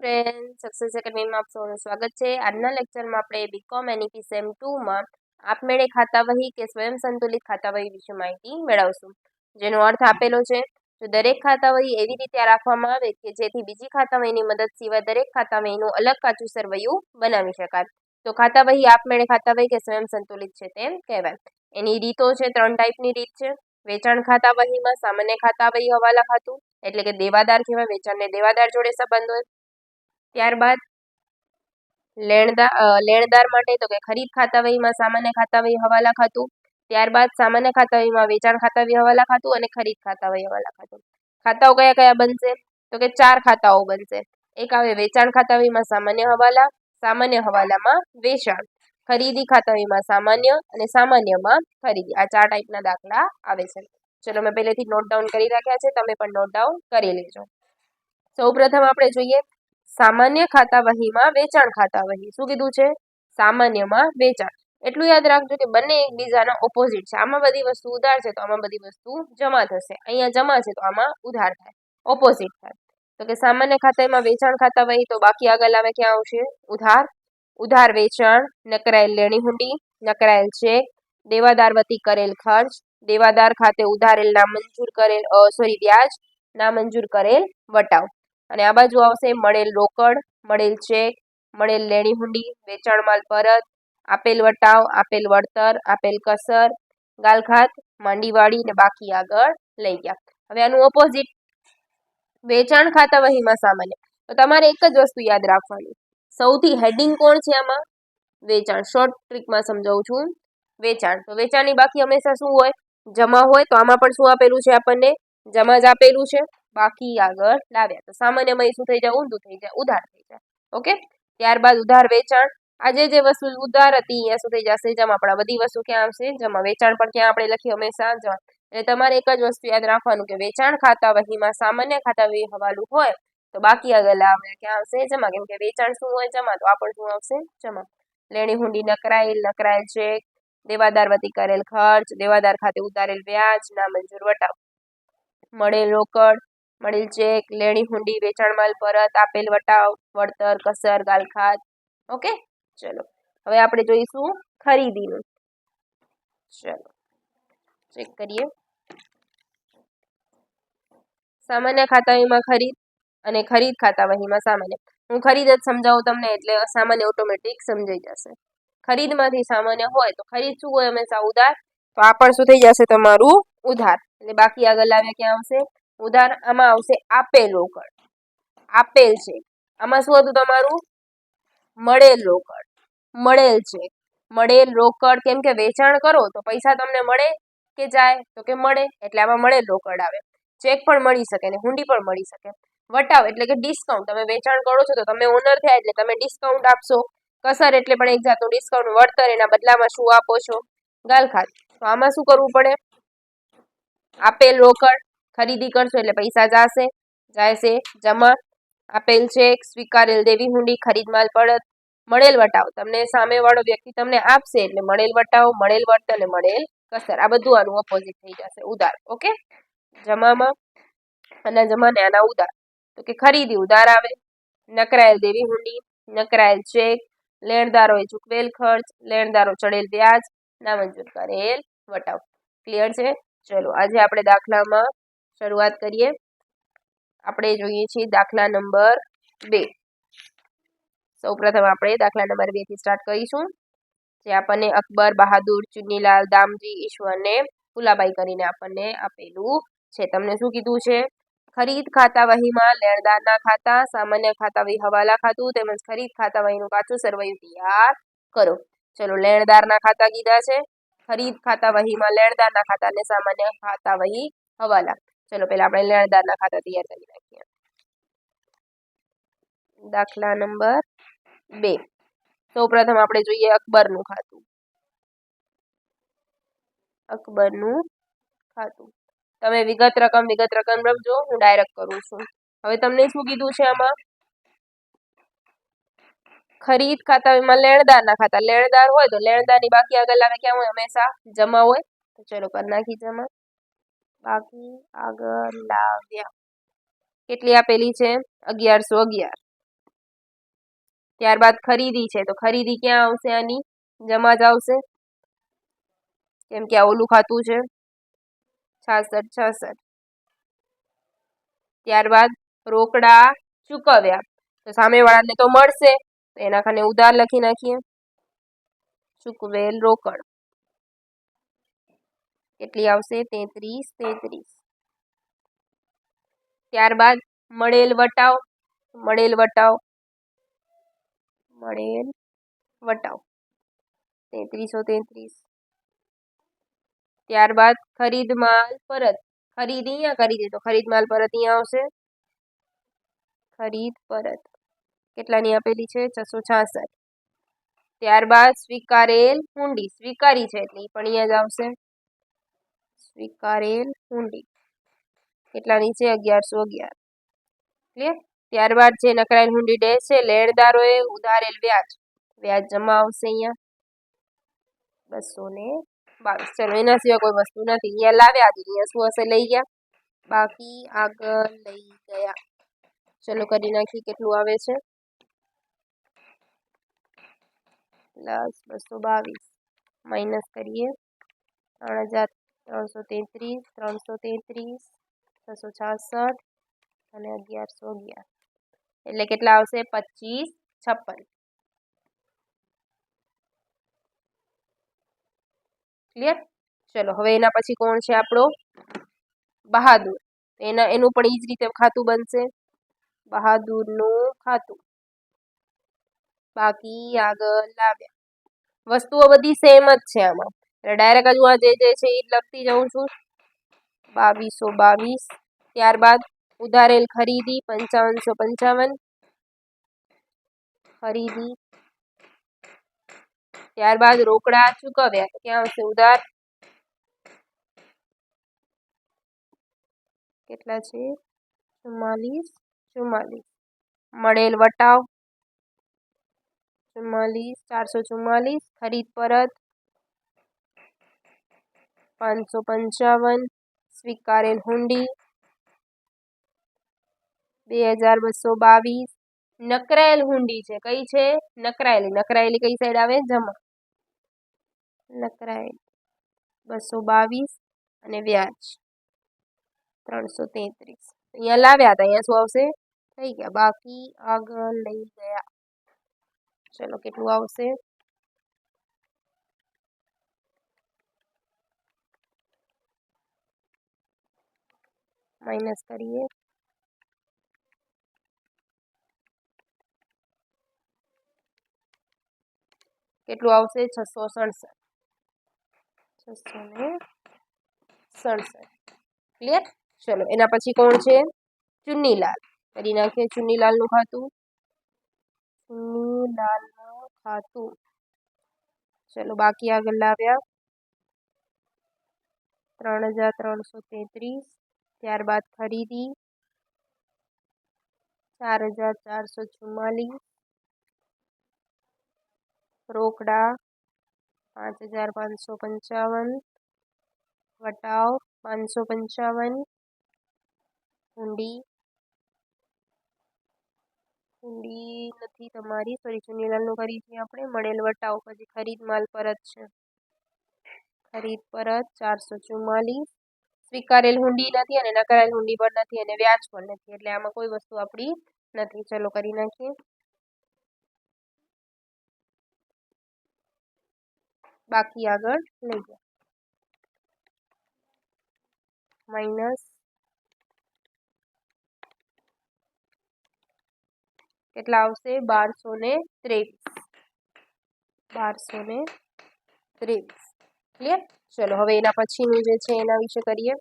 Friend success એકેડમીમાં આપ સૌનું સ્વાગત છે। આજના લેક્ચરમાં આપણે બીકોમ એનઈપી સેમ 2માં આપમેળે ખાતાવહી કે સ્વયં સંતુલિત ખાતાવહી વિશે માહિતી મેળવશું, જેનો અર્થ આપેલો છે। તો દરેક ખાતાવહી એવી રીતે રાખવામાં આવે કે જેથી બીજી ખાતાવહીની મદદ સિવાય દરેક ખાતાવહીનું અલગ કાચું સરવૈયું બનાવી શકાય। તો ખાતાવહી આપમેળે ખાતાવહી કે સ્વયં સંતુલિત છે તેમ કહેવાય। એની રીતો છે, 3 ટાઈપની રીત છે। વેચાણ ખાતાવહીમાં સામાન્ય ખાતાવહી હવાલા ખાતું એટલે કે દેવાદાર કહેવાય, વેચાણને દેવાદાર જોડે સંબંધ હોય। ત્યારબાદ લેણદાર માટે તો કે ખરીદ ખાતાવહીમાં સામાન્ય ખાતાવહી હવાલા ખાતું, ત્યારબાદ સામાન્ય ખાતાવહીમાં વેચાણ ખાતાવહી હવાલા ખાતું અને ખરીદ ખાતાવહી હવાલા ખાતું। ખાતાઓ કયા કયા બનશે તો કે 4 ખાતાઓ બનશે। એક આવે વેચાણ ખાતાવહીમાં સામાન્ય હવાલામાં વેચાણ, ખરીદી ખાતાવહીમાં સામાન્ય અને સામાન્યમાં ખરીદી। આ 4 ટાઈપના દાખલા આવે છે। ચલો મેં પહેલેથી નોટ ડાઉન કરી રાખ્યા છે, તમે પણ નોટ ડાઉન કરી લેજો। સૌપ્રથમ આપણે જોઈએ સામાન્ય ખાતાવહીમાં વેચાણ ખાતાવહી। શું કીધું છે? સામાન્યમાં વેચાણ। એટલું યાદ રાખજો કે બંને એકબીજાના ઓપોઝિટ છે। આમાં બધી વસ્તુ ઉધાર છે તો આમાં બધી વસ્તુ જમા થશે, અહીંયા જમા છે તો આમાં ઉધાર થાય, ઓપોઝિટ થાય। તો કે સામાન્ય ખાતામાં વેચાણ ખાતાવહી તો બાકી આગળ આવે ક્યાં આવશે? ઉધાર વેચાણ, નકરાયેલ લેણી હુંડી, નકરાયેલ ચેક, દેવાદાર વતી કરેલ ખર્ચ, દેવાદાર ખાતે ઉધારેલ વ્યાજ, નામંજૂર કરેલ વટાવ। અને આ બાજુ આવશે મળેલ રોકડ, મળેલ ચેક, મળેલ લેણી હુંડી, વેચાણ માલ પરત, આપેલ વટાવ, આપેલ વળતર, આપેલ કસર, ગાલખાત, માંડીવાળી ને બાકી આગળ લઈ ગયા। હવે આનું ઓપોઝિટ વેચાણ ખાતાવહીમાં સામાન્ય, તો તમારે એક જ વસ્તુ યાદ રાખવાની, સૌથી હેડિંગ કોણ છે આમાં? વેચાણ। શોર્ટ ટ્રીકમાં સમજાવું છું, વેચાણ। તો વેચાણની બાકી હંમેશા શું હોય? જમા હોય। તો આમાં પણ શું આપેલું છે આપણને? જમા જ આપેલું છે, બાકી આગળ લાવ્યા તો સામાન્યમાં શું થઈ જાય? ઊંધું થઈ જાય, ઉધાર થઈ જાય। ઓકે, ત્યારબાદ ઉધાર વેચાણ, આજે જે વસ્તુ ઉધાર હતી અહીંયા શું થઈ જશે? જમા। પણ આ બધી વસ્તુ ક્યાં આવશે? જમા। વેચાણ પણ ક્યાં આપણે લખીએ? હંમેશા જમા। એટલે તમારે એક જ વસ્તુ યાદ રાખવાનું કે વેચાણ ખાતાવહીમાં સામાન્ય ખાતાવહી હવાલું હોય તો બાકી આગળ આવે ક્યાં આવશે? જમા। કેમ કે વેચાણ શું હોય? જમા, તો આ પણ શું આવશે? જમા। લેણી હુંડી નકરાયેલ ચેક, દેવાદાર વતી કરેલ ખર્ચ, દેવાદાર ખાતે ઉતારેલ વ્યાજ, નામંજૂર વટાવ, મળેલ રોકડ, મળેલ ચેક, લેણી હુંડી, વેચાણ માલ પરત, આપેલ વટાવ, વળતર, કસર, ગાલખાત। ઓકે, ચલો હવે આપણે જોઈશું ખરીદીનું। ચલો ચેક કરીએ। સામાન્ય ખાતાવહીમાં ખરીદ અને ખરીદ ખાતાવહીમાં સામાન્ય। હું ખરીદ જ સમજાવું તમને એટલે સામાન્ય ઓટોમેટિક સમજાઈ જશે। ખરીદમાંથી સામાન્ય હોય તો ખરીદ શું હોય? હંમેશા ઉધાર, તો આ પણ શું થઈ જશે? તમારું ઉધાર। એટલે બાકી આગળ આવે ક્યાં આવશે? ઉધાર। આમાં આવશે આપેલ રોકડ, આપેલ છે, આમાં શું હતું તમારું? મળેલ રોકડ, મળેલ છે, મળેલ રોકડ। કેમ કે વેચાણ કરો તો પૈસા તમને મળે કે જાય? તો કે મળે, એટલે આમાં મળેલ રોકડ આવે। ચેક પણ મળી શકે ને હુંડી પણ મળી શકે। વટાવ એટલે કે ડિસ્કાઉન્ટ, તમે વેચાણ કરો છો તો તમે ઓનર થયા એટલે તમે ડિસ્કાઉન્ટ આપશો। કસર એટલે પણ એક જાતનું ડિસ્કાઉન્ટ, વળતર એના બદલામાં શું આપો છો? ગાલખાત। તો આમાં શું કરવું પડે? આપેલ રોકડ, ખરીદી કરશો એટલે પૈસા જાશે જમા, આપેલ ચેક, સ્વીકારેલ દેવી હુંડી, ખરીદ માલ પરત, મળેલ વટાવ, તમને સામેવાળો વ્યક્તિ તમને આપશે એટલે મળેલ વટાવ, મળેલ વળતર અને મળેલ કસર। આ બધું આનું ઓપોઝિટ થઈ જશે, ઉધાર। ઓકે, જમામાં અને જમા ને આના ઉધાર, તો કે ખરીદી ઉધાર આવે, નકરાયેલ દેવી હુંડી, નકરાયેલ ચેક, લેણદારોએ ચૂકવેલ ખર્ચ, લેણદારો ચડેલ વ્યાજ, નામંજૂર કરેલ વટાવ। ક્લિયર છે? ચલો આજે આપણે દાખલામાં શરૂઆત કરીએ। આપણે જોઈએ છીએ દાખલા નંબર 2। સૌપ્રથમ આપણે દાખલા નંબર 2 થી સ્ટાર્ટ કરીશું, જે આપણને અકબર, બહાદુર, ચુનીલાલ, દામજી, ઈશ્વર ને ફુલાબાઈ કરીને આપણને આપેલું છે। તમને શું કીધું છે? ખરીદ ખાતાવહીમાં લેણદારના ખાતા, સામાન્ય ખાતાવહી હવાલા ખાતું તેમજ ખરીદ ખાતાવહીનું કાચું સરવૈયું તૈયાર કરો। ચલો લેણદારના ખાતા કીધા છે, ખરીદ ખાતાવહીમાં લેણદારના ખાતા અને સામાન્ય ખાતાવહી હવાલા। ચલો પહેલા આપણે લેણદારના ખાતા તૈયાર કરી નાખીએ। દાખલા નંબર 2, સૌપ્રથમ આપણે જોઈએ અકબરનું ખાતું। અકબરનું ખાતું, તમે વિગત રકમ લખજો, હું ડાયરેક્ટ કરું છું। હવે તમને શું કીધું છે આમાં? ખરીદ ખાતામાં લેણદારના ખાતા, લેણદાર હોય તો લેણદારની બાકી આગળ આવે ક્યાં હોય? હંમેશા જમા હોય। તો ચલો કરી નાખી જમા, બાકી આગળ લાવ્યા। કેટલી આપેલી છે? 1111। ત્યારબાદ ખરીદી છે, તો ખરીદી ક્યાં આવશે? આની જમા જ આવશે, કેમ કે આ ઓલું ખાતું છે 66. ત્યારબાદ રોકડા ચૂકવ્યા, તો સામેવાળાને તો મળશે, તો એના ખાને ઉધાર લખી નાખીએ. ચૂકવેલ રોકડ કેટલી આવશે? 33. ત્યારબાદ મળેલ વટાવ 3333. ત્યારબાદ ખરીદ માલ પરત, ખરીદ અહીંયા કરી દે તો ખરીદ માલ પરત અહીંયા આવશે. ખરીદ પરત કેટલાની આપેલી છે? 666. ત્યારબાદ સ્વીકારેલ હુંડી, સ્વીકારી છે એટલે પણ અહીંયા જ આવશે. સ્વીકારેલ હુંડી કેટલાની છે? 1111. ક્લિયર? ત્યારબાદ જે નકરાયેલ હુંડી ડેશ છે, લેણદારોએ ઉધારેલ વ્યાજ, વ્યાજ જમા આવશે અહીંયા 222. ચલો એના સિવાય કોઈ વસ્તુ નથી. અહીંયા લાવ્યા હતી, અહીંયા શું હશે? લઈ ગયા. બાકી આગળ લઈ ગયા. ચલો કરી નાખી. કેટલું આવે છે? પ્લસ 222 માઇનસ કરીએ 3333, 333, 666 અને 1111 એટલે કેટલા આવશે? 2556. ક્લિયર? ચલો હવે એના પછી કોણ છે આપણો? બહાદુર. એનું પણ એ જ રીતે ખાતું બનશે, બહાદુરનું ખાતું. બાકી આગળ લાવ્યા. વસ્તુઓ બધી સેમ જ છે આમાં, એટલે ડાયરેક્ટ જ હું આ જે છે એ લખતી જાઉં છું 2222. ત્યારબાદ ઉધારેલ ખરીદી 5555 ખરીદી. ત્યારબાદ રોકડા ચૂકવ્યા, ક્યાં આવશે? ઉધાર. કેટલા છે? 44. મળેલ વટાવ 444. ખરીદ પરત 555. સ્વીકારેલ હુંડી 2222. નકરાયેલ હુંડી છે, કઈ છે? નકરાયેલી કઈ સાઈડ આવે? જમા. નકરાયેલ 222 અને વ્યાજ 333. અહીંયા લાવ્યા હતા, અહીંયા શું આવશે? થઈ ગયા. બાકી આગળ લઈ ગયા. ચલો કેટલું આવશે? માઇનસ કરીએ. કેટલું આવશે? 667. 667. ક્લિયર? ચલો એના પછી કોણ છે? ચુન્નીલાલ. કરી નાખીએ ચુન્નીલાલનું ખાતું. ચુન્નીલાલનું ખાતું. ચલો બાકી આગળ લાવ્યા 3333. ત્યારબાદ ખરીદી 4444. રોકડા 5555. વટાવ 555. હુંડી નથી તમારી, સોરી ચુન્નીલાલનું કરી છે આપણે. મળેલ વટાવ પછી ખરીદ માલ પરત છે, ખરીદ પરત 444. સ્વીકારેલ હુંડી નથી અને નકરાયેલ હુંડી પણ નથી અને વ્યાજ પણ નથી, એટલે આમાં કોઈ વસ્તુ આપણી નથી. ચલો કરી નાખીએ. બાકી આગળ લઈ ગયા. માઇનસ કેટલા આવશે? 1223. 1223. ક્લિયર? ચલો હવે એના પછીનું જે છે એના વિશે કરીએ.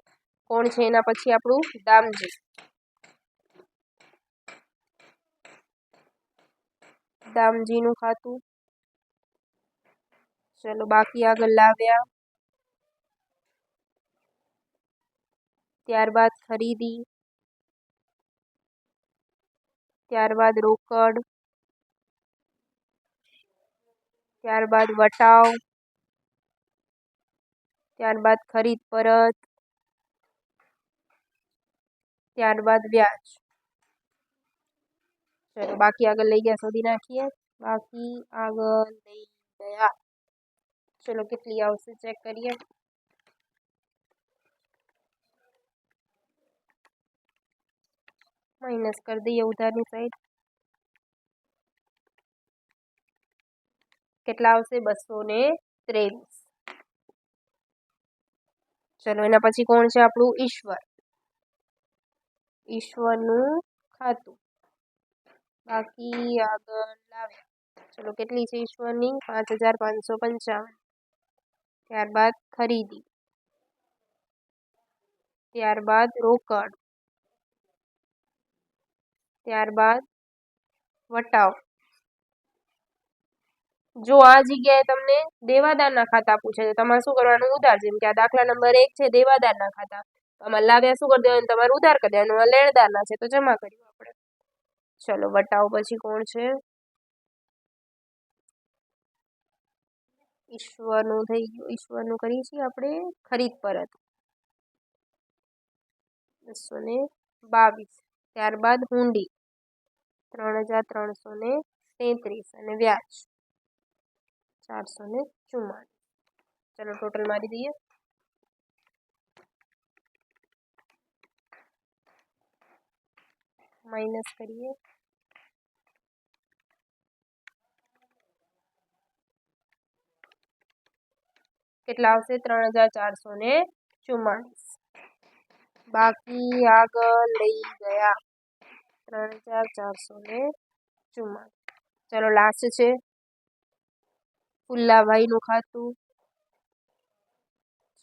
કોણ છે એના પછી? આપણું દામજી. દામજીનું ખાતું. ચલો બાકી આગળ લાવ્યા. ત્યારબાદ ખરીદી. ત્યારબાદ રોકડ. ત્યારબાદ વટાવ. ત્યારબાદ ખરીદ પરત. ત્યારબાદ વ્યાજ. ચલો બાકી આગળ લઈ ગયા, શોધી નાખીએ. બાકી આગળ લઈ ગયા. ચલો કેટલી આવશે ચેક કરીએ. માઇનસ કરી દઈએ ઉધારની સાઈડ. કેટલા આવશે? 223. ચલો એના પછી કોણ છે આપણું? ઈશ્વર. ઈશ્વરનું ખાતું. બાકી આગળ લાવ્યા. ચલો કેટલી છે ઈશ્વરની? 5555. ત્યારબાદ ખરીદી. ત્યારબાદ રોકડ. ત્યારબાદ વટાવ. જો આ જગ્યાએ તમને દેવાદારના ખાતા પૂછે તો તમારે શું કરવાનું? ઉધાર. જેમ કે આ દાખલા નંબર 1 છે દેવાદારના ખાતા. આમાં લાવ્યા શું કરી દેવાનું? તમારે ઉધાર કરી દેવાનું. આ લેણદારના છે તો જમા કર્યું આપણે. ચલો વટાવ પછી કોણ છે? ઈશ્વરનું થઈ ગયું. ઈશ્વરનું કરીએ છીએ આપણે ખરીદ પરત 222. ત્યારબાદ હુંડી 3333 અને વ્યાજ 444. ચલો ટોટલ મારી દઈએ. માઇનસ કરીએ. કેટલા આવશે? 3444. બાકી આગળ લઈ ગયા. 3444. ચલો લાસ્ટ છે ફુલ્લાભાઈનું ખાતું.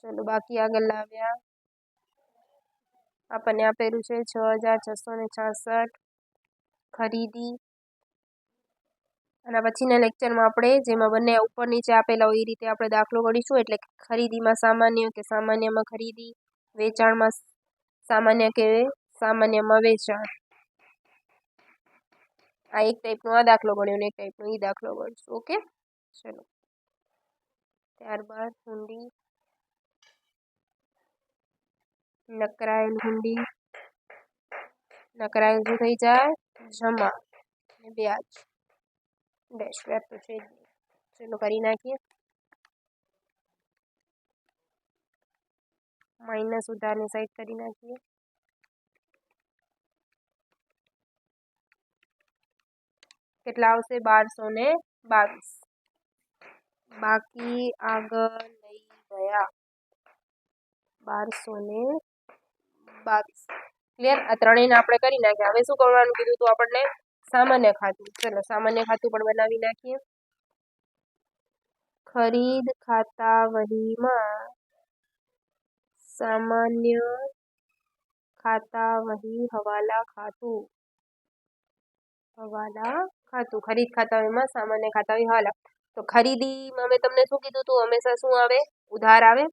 ચલો બાકી આગળ લાવ્યા. આપણને આપેલું છે 6666. ખરીદી. અને પછીના લેક્ચરમાં આપણે જેમાં બંને ઉપર નીચે આપેલા હોય એ રીતે આપણે દાખલો ગણીશું. એટલે ખરીદીમાં સામાન્ય કે સામાન્યમાં ખરીદી, વેચાણમાં સામાન્ય કે સામાન્યમાં વેચાણ. આ એક ટાઈપનો આ દાખલો ગણ્યો ને એક ટાઈપનો એ દાખલો ગણીશું. ઓકે ચલો. ત્યારબાદ હુંડી. નકરાયેલ હુંડી. નકરાયેલ શું થઈ જાય? જમા અને વ્યાજ. ડેશ વ્યાજ તો છે જ નહીં. ચલો કરી નાખીએ. માઇનસ ઉધારની સાઈડ કરી નાખીએ. કેટલા આવશે? 1222. બાકી આગળ લઈ ગયા. 1222. ક્લિયર? આ ત્રણેયને આપણે કરી નાખ્યા. હવે શું કરવાનું કીધું હતું આપણને? સામાન્ય ખાતું. ચલો સામાન્ય ખાતું પણ બનાવી નાખીએ. ખરીદ ખાતા વહીમાં સામાન્ય ખાતા વહી હવાલા ખાતું. હવાલા ખાતું. ખરીદ ખાતા વહીમાં સામાન્ય ખાતા વહી હવાલા. તો ખરીદીમાં મેં તમને શું કીધું હતું? હંમેશા શું આવે? ઉધાર આવે.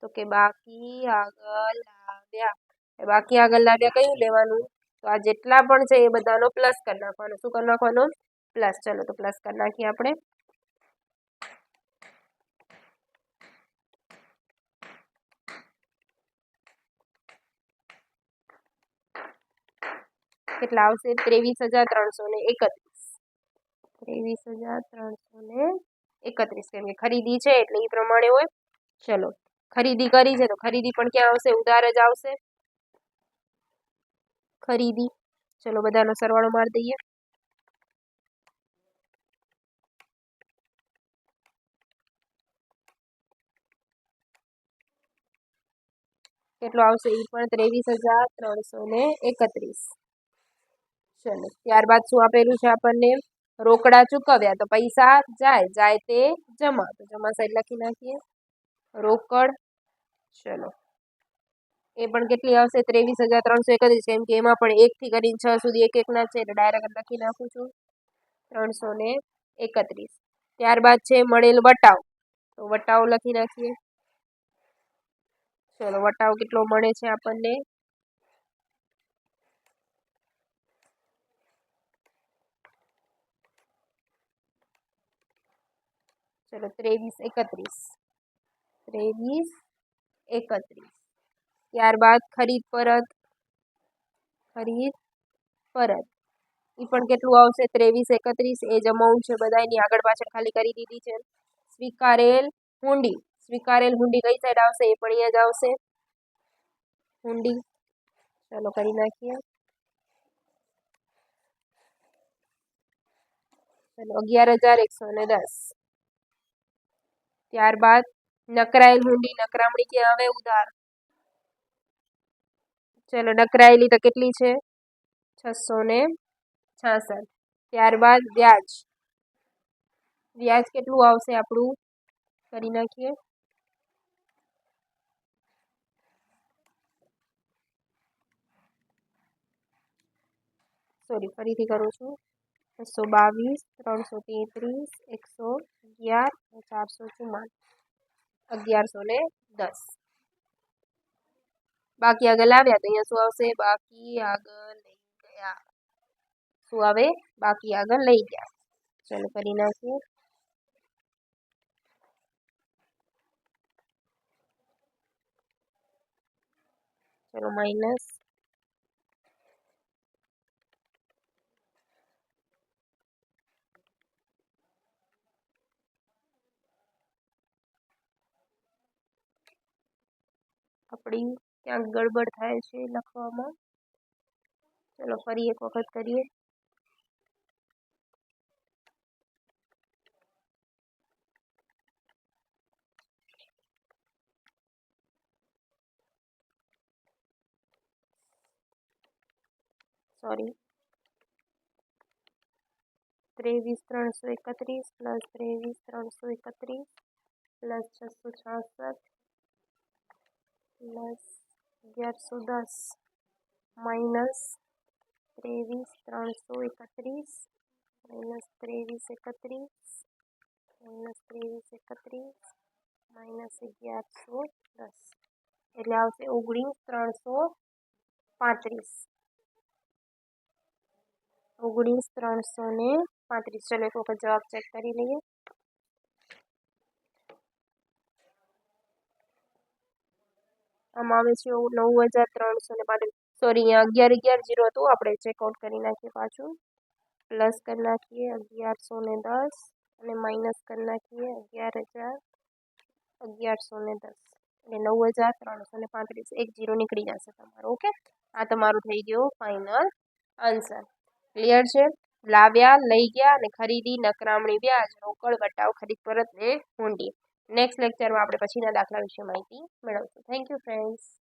તો કે બાકી આગળ લાવ્યા. બાકી આગળ લાવ્યા કયું લેવાનું? તો આ જેટલા પણ છે એ બધાનો પ્લસ કરી નાખવાનો. શું કરી નાખવાનો? પ્લસ. ચલો તો પ્લસ કરી નાખીએ આપણે. કેટલા આવશે? 23,331. 23,331. કેમ કે ખરીદી છે એટલે એ પ્રમાણે હોય. ચલો ખરીદી કરી છે તો ખરીદી પણ ક્યાં આવશે? ઉધાર જ આવશે. ખરીદી. ચલો બધાનો સરવાળો મારી દઈએ. કેટલો આવશે? એ પણ 23,331. ચલો ત્યારબાદ શું આપેલું છે આપણને? રોકડા ચૂકવ્યા તો પૈસા જાય તે જમા. તો જમા સાઈડ લખી નાખીએ. રોકડ. ચલો એ પણ કેટલી આવશે? 23,331. કેમ કે એમાં પણ 1 થી કરીને 6 સુધી એક ના છે એટલે ડાયરેક્ટ લખી નાખું છું 331. ત્યારબાદ છે મળેલ વટાવ. તો વટાવ લખી નાખીએ. ચલો વટાવ કેટલો મળે છે આપણને? ચલો 2331. 2331. ત્યારબાદ ખરીદ પરત. ખરીદ પરત એ પણ કેટલું આવશે 2331 એ જ અમાઉન્ટ છે બધાની આગળ પાછળ ખાલી કરી દીધી છે સ્વીકારેલ હુંડી કઈ સાઈડ આવશે એ પણ અહીંયા જ આવશે હુંડી ચાલો કરી નાખીએ ચલો 11,110 ત્યારબાદ નકરાયેલ હુંડી નકરામણી ક્યાં આવે ઉધાર ચલો નકરાયેલી તો કેટલી છે 666 ત્યારબાદ વ્યાજ કેટલું આવશે આપણું કરી નાખીએ સોરી ફરીથી કરું છું 222 333 111 444 1110 બાકી આગળ આવ્યા તો અહીંયા શું આવશે બાકી આગળ લઈ ગયા શું આવે બાકી આગળ લઈ ગયા ચલો કરી નાખીએ ચલો માઇનસ આપણી ક્યાંક ગડબડ થાય છે લખવામાં ચલો ફરી એક વખત કરીએ sorry 23,331 plus 23,331 plus 666 plus 1110 minus 23,331 minus 2331 minus 2331 minus 1110 એટલે આવશે 19,335 19,335 ચલો એક વખત જવાબ ચેક કરી લઈએ આમાં આવે છે 9,335 સોરી અહીંયા 11,0 હતું આપણે ચેકઆઉટ કરી નાખીએ પાછું પ્લસ કરી નાખીએ 1110 અને માઇનસ કરી નાખીએ 11,1110 એટલે 9,335 એક 0 નીકળી જશે તમારો ઓકે આ તમારું થઈ ગયું ફાઇનલ આન્સર ક્લિયર છે લાવ્યા લઈ ગયા અને ખરીદી નકરામણી વ્યાજ રોકડ વટાવ ખરીદ પરત ને હુંડી નેક્સ્ટ લેક્ચરમાં આપણે પછીના દાખલા વિશે માહિતી મેળવશું થેન્ક યુ ફ્રેન્ડ્સ